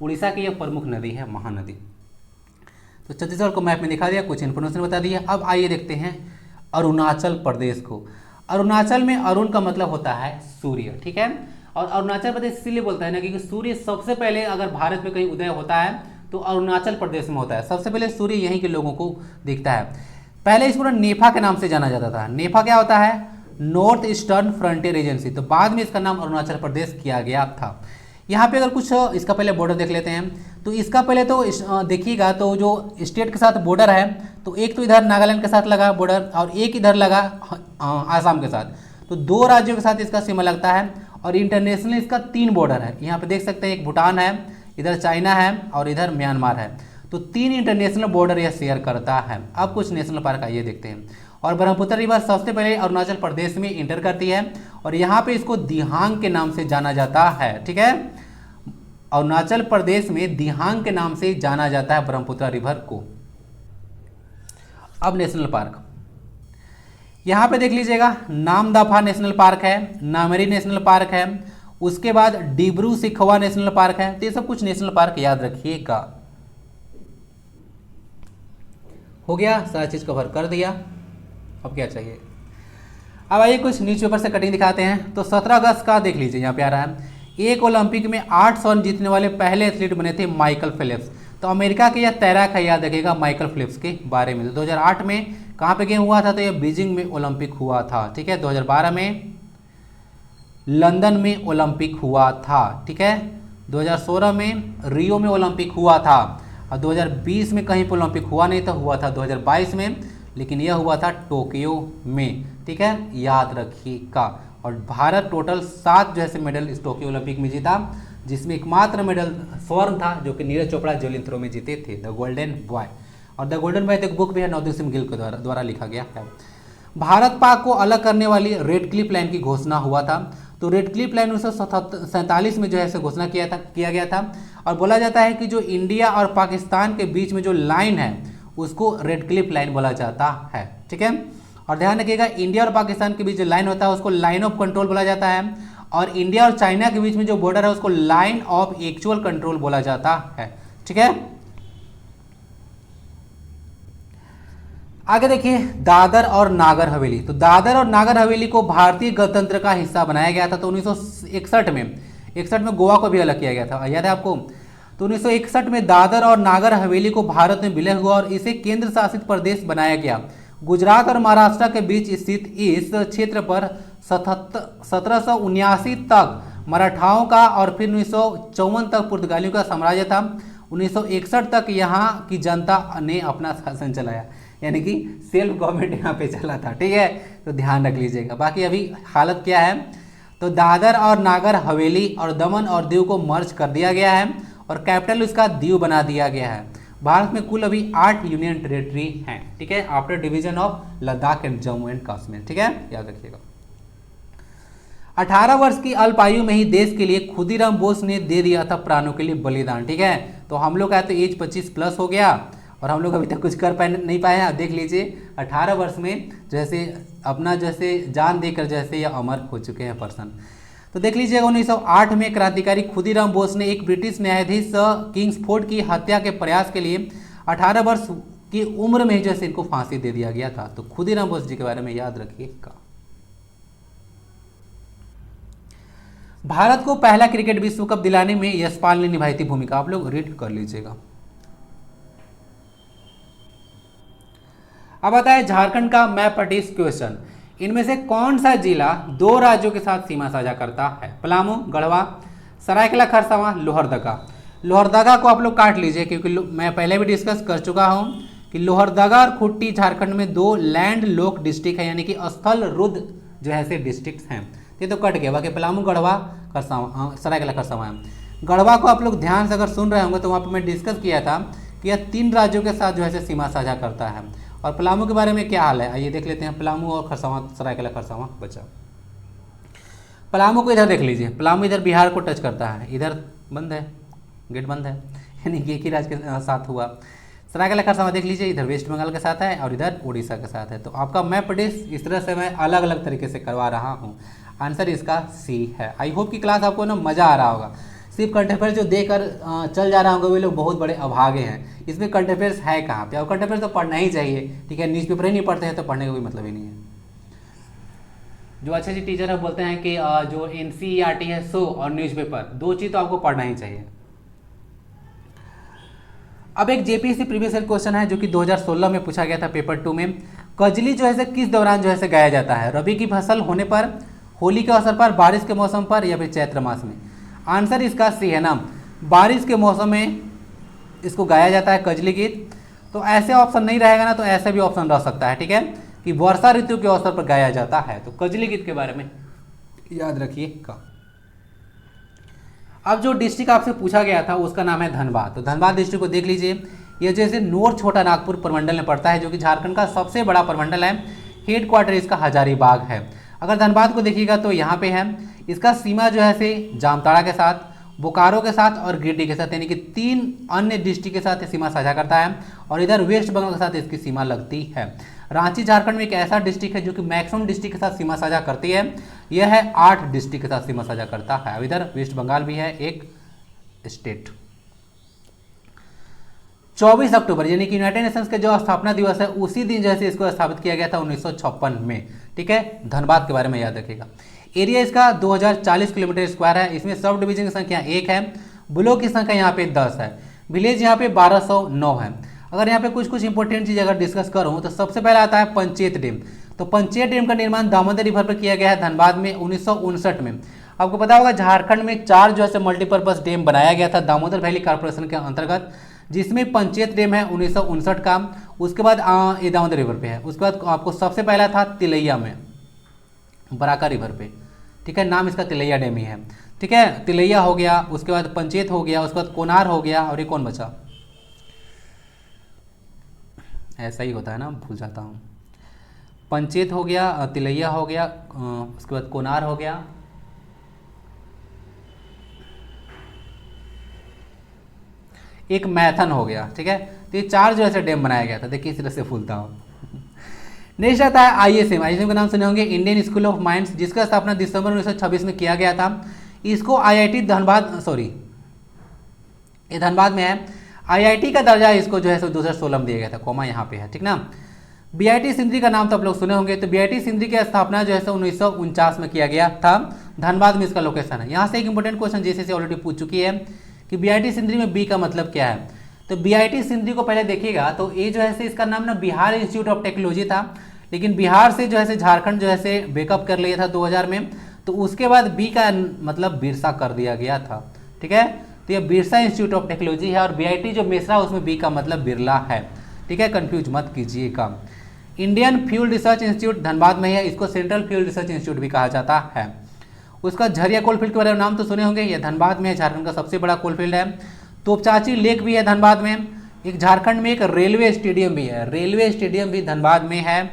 उड़ीसा की यह प्रमुख नदी है महानदी। तो छत्तीसगढ़ को मैप में दिखा दिया, कुछ इन्फॉर्मेशन बता दिया। अब आइए देखते हैं अरुणाचल प्रदेश को। अरुणाचल में अरुण का मतलब होता है सूर्य। ठीक है, और अरुणाचल प्रदेश इसीलिए बोलता है ना क्योंकि सूर्य सबसे पहले अगर भारत में कहीं उदय होता है तो अरुणाचल प्रदेश में होता है। सबसे पहले सूर्य यहीं के लोगों को दिखता है। पहले इसको नेफा के नाम से जाना जाता था। नेफा क्या होता है? North eastern frontier agency. तो बाद में इसका नाम अरुणाचल प्रदेश किया गया था। यहाँ पे अगर कुछ इसका पहले बॉर्डर देख लेते हैं तो इसका पहले तो देखिएगा तो जो स्टेट के साथ बॉर्डर है तो एक तो इधर नागालैंड के साथ लगा बॉर्डर और एक इधर लगा आसाम के साथ। तो दो राज्यों के साथ इसका सीमा लगता है और इंटरनेशनल इसका 3 बॉर्डर है। यहाँ पे देख सकते हैं, एक भूटान है, इधर चाइना है और इधर म्यांमार है। तो 3 इंटरनेशनल बॉर्डर यह शेयर करता है। अब कुछ नेशनल पार्क आइए देखते हैं। और ब्रह्मपुत्र रिवर सबसे पहले अरुणाचल प्रदेश में इंटर करती है और यहाँ पे इसको दिहांग के नाम से जाना जाता है। ठीक है, अरुणाचल प्रदेश में दिहांग के नाम से जाना जाता है ब्रह्मपुत्र रिवर को। अब नेशनल पार्क यहाँ पे देख लीजिएगा, नामदफा नेशनल पार्क है, नामेरी नेशनल पार्क है, उसके बाद डिब्रू सिखवा नेशनल पार्क है। तो ये सब कुछ नेशनल पार्क याद रखिएगा। हो गया, सारा चीज कवर कर दिया। अब क्या चाहिए? अब आइए कुछ न्यूज़पेपर से कटिंग दिखाते हैं। तो 17 अगस्त का देख लीजिए, यहाँ पे आ रहा है, एक ओलंपिक में 8 स्वर्ण जीतने वाले पहले एथलीट बने थे माइकल फेलिप्स। तो अमेरिका के यह तैराक है, याद रखिएगा माइकल फेलिप्स के बारे में। तो 2008 में कहाँ पे गेम हुआ था? तो यह बीजिंग में ओलंपिक हुआ था। ठीक है, 2012 में लंदन में ओलंपिक हुआ था। ठीक है, 2016 में रियो में ओलंपिक हुआ था और 2020 में कहीं पर ओलंपिक हुआ नहीं था, हुआ था 2022 में, लेकिन यह हुआ था टोक्यो में। ठीक है, याद रखिएगा। और भारत टोटल 7 जो है मेडल इस टोक्यो ओलंपिक में जीता, जिसमें एकमात्र मेडल स्वर्ण था जो कि नीरज चोपड़ा जेवलिन थ्रो में जीते थे, द गोल्डन बॉय। और द गोल्डन बॉय एक बुक भी है, नवदीप सिंह गिल के द्वारा लिखा गया है। भारत पाक को अलग करने वाली रेड क्लिफ लाइन की घोषणा हुआ था। तो रेड क्लिफ लाइन 1947 में जो है घोषणा किया गया था और बोला जाता है कि जो इंडिया और पाकिस्तान के बीच में जो लाइन है उसको रेड क्लिफ लाइन बोला जाता है। ठीक है, और ध्यान रखिएगा, इंडिया और पाकिस्तान के बीच जो लाइन होता है उसको लाइन ऑफ कंट्रोल बोला जाता है और इंडिया और चाइना के बीच में जो बॉर्डर है उसको लाइन ऑफ एक्चुअल कंट्रोल बोला जाता है। ठीक है, आगे देखिए दादर और नागर हवेली। तो दादर और नागर हवेली को भारतीय गणतंत्र का हिस्सा बनाया गया था। तो 1961 में गोवा को भी अलग किया गया था, याद है आपको। तो 1961 में दादर और नागर हवेली को भारत में विलय हुआ और इसे केंद्र शासित प्रदेश बनाया गया। गुजरात और महाराष्ट्र के बीच स्थित इस क्षेत्र पर 1779 तक मराठाओं का और फिर 1954 तक पुर्तगालियों का साम्राज्य था। 1961 तक यहाँ की जनता ने अपना शासन चलाया, यानी कि सेल्फ गवर्नमेंट यहाँ पे चला था। ठीक है, तो ध्यान रख लीजिएगा। बाकी अभी हालत क्या है? तो दादर और नागर हवेली और दमन और दीव को मर्ज कर दिया गया है और कैपिटल उसका दीव बना दिया गया है। भारत में कुल अभी 8 यूनियन टेरिटरी हैं। ठीक है, after division of Ladakh and Jammu and Kashmir. ठीक है, याद रखिएगा। 18 वर्ष की अल्प आयु में ही देश के लिए खुदीराम बोस ने दे दिया था प्राणों के लिए बलिदान। ठीक है, तो हम लोग का तो एज 25 प्लस हो गया और हम लोग अभी तक कुछ कर नहीं पाए हैं। अब देख लीजिए 18 वर्ष में जैसे अपना जैसे जान देकर जैसे ये अमर हो चुके हैं पर्सन। तो देख लीजिएगा 1908 में क्रांतिकारी खुदीराम बोस ने एक ब्रिटिश न्यायाधीश किंग्सफोर्ड की हत्या के प्रयास के लिए 18 वर्ष की उम्र में जैसे इनको फांसी दे दिया गया था। तो खुदीराम बोस जी के बारे में याद रखिएगा। भारत को पहला क्रिकेट विश्व कप दिलाने में यशपाल ने निभाई थी भूमिका। आप लोग रीड कर लीजिएगा। अब आता है झारखंड का मैप पटीस क्वेश्चन। इनमें से कौन सा जिला 2 राज्यों के साथ सीमा साझा करता है? पलामू, गढ़वा, सरायकेला खरसावां, लोहरदगा। लोहरदगा को आप लोग काट लीजिए क्योंकि मैं पहले भी डिस्कस कर चुका हूं कि लोहरदगा और खुट्टी झारखंड में 2 लैंड लॉक डिस्ट्रिक्ट है, यानी कि स्थल रुद्ध जो है डिस्ट्रिक्ट हैं। ये तो कट गया। बाकी पलामू, गढ़वा, खरसावां, सरायकेला खरसावां। गढ़वा को आप लोग ध्यान से अगर सुन रहे होंगे तो वहाँ पर मैं डिस्कस किया था कि यह 3 राज्यों के साथ जो है सीमा साझा करता है। और पलामू के बारे में क्या हाल है आइए देख लेते हैं। पलामू और खरसावां, सरायकेला खरसावां बचा। पलामू को इधर देख लीजिए, पलामू इधर बिहार को टच करता है, इधर बंद है, गेट बंद है, यानी कि एक ही राज्य के साथ हुआ। सरायकेला खरसावां देख लीजिए, इधर वेस्ट बंगाल के साथ है और इधर उड़ीसा के साथ है। तो आपका मैप प्रदेश इस तरह से मैं अलग अलग तरीके से करवा रहा हूँ। आंसर इसका सी है। आई होप की क्लास आपको ना मज़ा आ रहा होगा। सिर्फ करंट अफेयर्स जो देकर चल जा रहा होगा वे लोग बहुत बड़े अभागे हैं। इसमें करंट अफेयर्स है कहाँ पे? और करंट अफेयर्स तो पढ़ना ही चाहिए, ठीक है। न्यूज़पेपर ही नहीं पढ़ते हैं तो पढ़ने का कोई मतलब ही नहीं है। जो अच्छे अच्छे टीचर है बोलते हैं कि जो NCERT है सो और न्यूज़पेपर, दो चीज़ तो आपको पढ़ना ही चाहिए। अब एक JPSC प्रीवियस ईयर क्वेश्चन है जो कि 2016 में पूछा गया था पेपर 2 में। कजली जो है किस दौरान जो है गाया जाता है? रबी की फसल होने पर, होली के अवसर पर, बारिश के मौसम पर, या फिर चैत्र मास में? आंसर इसका सी है ना, बारिश के मौसम में इसको गाया जाता है कजली गीत। तो ऐसे ऑप्शन नहीं रहेगा ना तो ऐसा भी ऑप्शन रह सकता है, ठीक है, कि वर्षा ऋतु के अवसर पर गाया जाता है। तो कजली गीत के बारे में याद रखिएगा। अब जो डिस्ट्रिक्ट आपसे पूछा गया था उसका नाम है धनबाद। तो धनबाद डिस्ट्रिक्ट को देख लीजिए, ये जैसे नॉर्थ छोटा नागपुर प्रमंडल में पड़ता है, जो कि झारखंड का सबसे बड़ा प्रमंडल है। हेड क्वार्टर इसका हजारीबाग है। अगर धनबाद को देखिएगा तो यहाँ पे है, इसका सीमा जो है से जामताड़ा के साथ, बोकारो के साथ और गिरिडीह के साथ, यानी कि 3 अन्य डिस्ट्रिक्ट के साथ सीमा साझा करता है। और इधर वेस्ट बंगाल के साथ इसकी सीमा लगती है। रांची झारखंड में एक ऐसा डिस्ट्रिक्ट है जो कि मैक्सिमम डिस्ट्रिक्ट के साथ सीमा साझा करती है। यह है 8 डिस्ट्रिक्ट के साथ सीमा साझा करता है। अब इधर वेस्ट बंगाल भी है एक स्टेट। 24 अक्टूबर यानी कि यूनाइटेड नेशंस के जो स्थापना दिवस है उसी दिन जैसे इसको स्थापित किया गया था 1956 में, ठीक है। धनबाद के बारे में याद रखिएगा। एरिया इसका 2040 किलोमीटर स्क्वायर है। इसमें सब डिवीजन की संख्या 1 है। ब्लॉक की संख्या यहाँ पे 10 है। विलेज यहाँ पे 1209 है। अगर यहाँ पे कुछ इंपॉर्टेंट चीज़ अगर डिस्कस करूँ तो सबसे पहले आता है पंचेत डैम। तो पंचेत डैम का निर्माण दामोदर रिवर पर किया गया है धनबाद में 1959 में। आपको पता होगा झारखंड में 4 जो है मल्टीपर्पज डैम बनाया गया था दामोदर वैली कॉर्पोरेशन के अंतर्गत, जिसमें पंचेत डैम है 1959 का। उसके बाद ये दामोदर रिवर पे है। उसके बाद आपको सबसे पहला था तिलैया में, बराका रिवर पे, ठीक है। नाम इसका तिलैया डैम ही है, ठीक है। तिलैया हो गया, उसके बाद पंचेत हो गया, उसके बाद कोनार हो गया, और ये कौन बचा? ऐसा ही होता है ना, भूल जाता हूँ। पंचेत हो गया, तिलैया हो गया, उसके बाद कोनार हो गया, एक मैथन हो गया, ठीक है। तो ये 4 जो ऐसे डैम बनाया गया था। देखिए इस तरह से भूलता हूँ। नेक्स्ट आता है ISM का नाम सुने होंगे, इंडियन स्कूल ऑफ माइंस, जिसका स्थापना दिसंबर 1926 में किया गया था। इसको IIT धनबाद, सॉरी ये धनबाद में है। IIT का दर्जा इसको जो है 2016 में दिया गया था, कॉमा यहाँ पे है, ठीक ना। BIT सिंधरी का नाम तो आप लोग सुने होंगे। तो BIT सिंधरी की स्थापना जो है 1949 में किया गया था। धनबाद में इसका लोकेशन है। यहाँ से एक इंपॉर्टेंट क्वेश्चन JCC ऑलरेडी पूछ चुकी है कि BIT सिंधरी में बी का मतलब क्या है। तो BIT सिंधरी को पहले देखिएगा तो ये जो है इसका नाम ना बिहार इंस्टीट्यूट ऑफ टेक्नोलॉजी था, लेकिन बिहार से जो है झारखंड जो है बैकअप कर लिया था 2000 में। तो उसके बाद बी का मतलब बिरसा कर दिया गया था, ठीक है। तो ये बिरसा इंस्टीट्यूट ऑफ टेक्नोलॉजी है। और BIT जो मेसरा उसमें बी का मतलब बिरला है, ठीक है, कंफ्यूज मत कीजिएगा। Indian fuel research institute Dhanbad में है। इसको सेंट्रल फ्यूल रिसर्च इंस्टीट्यूट भी कहा जाता है। उसका झरिया कोलफील्ड के बारे में नाम तो सुने होंगे, ये धनबाद में है, झारखंड का सबसे बड़ा कोलफील्ड है। तोपचाची लेक भी है धनबाद में। एक झारखंड में एक रेलवे स्टेडियम भी है, रेलवे स्टेडियम भी धनबाद में है।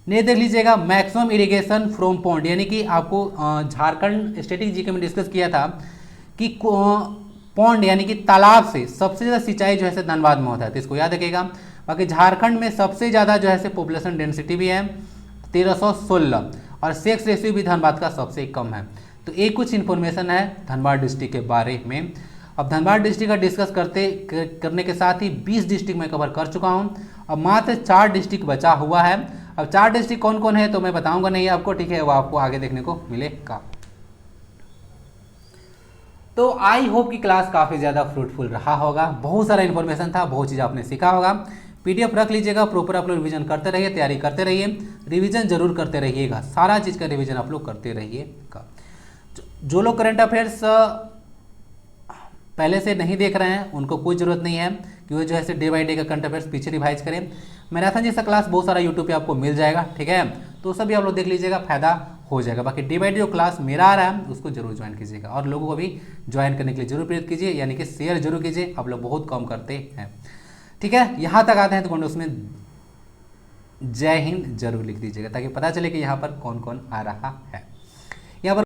नहीं देख लीजिएगा, मैक्सिमम इरिगेशन फ्रॉम पॉन्ड, यानी कि आपको झारखंड स्टैटिक जीके में डिस्कस किया था कि पॉन्ड यानी कि तालाब से सबसे ज़्यादा सिंचाई जो है धनबाद में होता है, तो इसको याद रखिएगा। बाकी झारखंड में सबसे ज़्यादा जो है पॉपुलेशन डेंसिटी भी है 1316, और सेक्स रेशियो भी धनबाद का सबसे कम है। तो ये कुछ इन्फॉर्मेशन है धनबाद डिस्ट्रिक्ट के बारे में। अब धनबाद डिस्ट्रिक्ट का डिस्कस करने के साथ ही 20 डिस्ट्रिक्ट मैं कवर कर चुका हूँ। अब मात्र 4 डिस्ट्रिक्ट बचा हुआ है। अब 4 डिस्ट्रिक्ट कौन कौन है तो मैं बताऊंगा नहीं आपको, ठीक है, वो आपको आगे देखने को मिलेगा। तो आई होप की क्लास काफ़ी ज़्यादा फ्रूटफुल रहा होगा। बहुत सारा इन्फॉर्मेशन था, बहुत चीज़ आपने सीखा होगा। PDF रख लीजिएगा, प्रॉपर आप लोग रिविजन करते रहिए, तैयारी करते रहिए, रिवीजन जरूर करते रहिएगा, सारा चीज़ का रिवीजन आप लोग करते रहिएगा। जो लोग करंट अफेयर्स पहले से नहीं देख रहे हैं उनको कोई ज़रूरत नहीं है कि वो जो है डे बाई डे का करंट अफेयर्स पीछे रिवाइज करें। मैराथन जैसा क्लास बहुत सारा यूट्यूब पे आपको मिल जाएगा, ठीक है, तो सभी आप लोग देख लीजिएगा, फायदा हो जाएगा। बाकी डे बाई डे जो क्लास मेरा आ रहा है उसको जरूर ज्वाइन कीजिएगा, और लोगों को भी ज्वाइन करने के लिए जरूर प्रेरित कीजिए, यानी कि शेयर जरूर कीजिए। आप लोग बहुत कम करते हैं, ठीक है। यहाँ तक आते हैं तो उसमें जय हिंद जरूर लिख दीजिएगा, ताकि पता चले कि यहाँ पर कौन कौन आ रहा है। यहाँ पर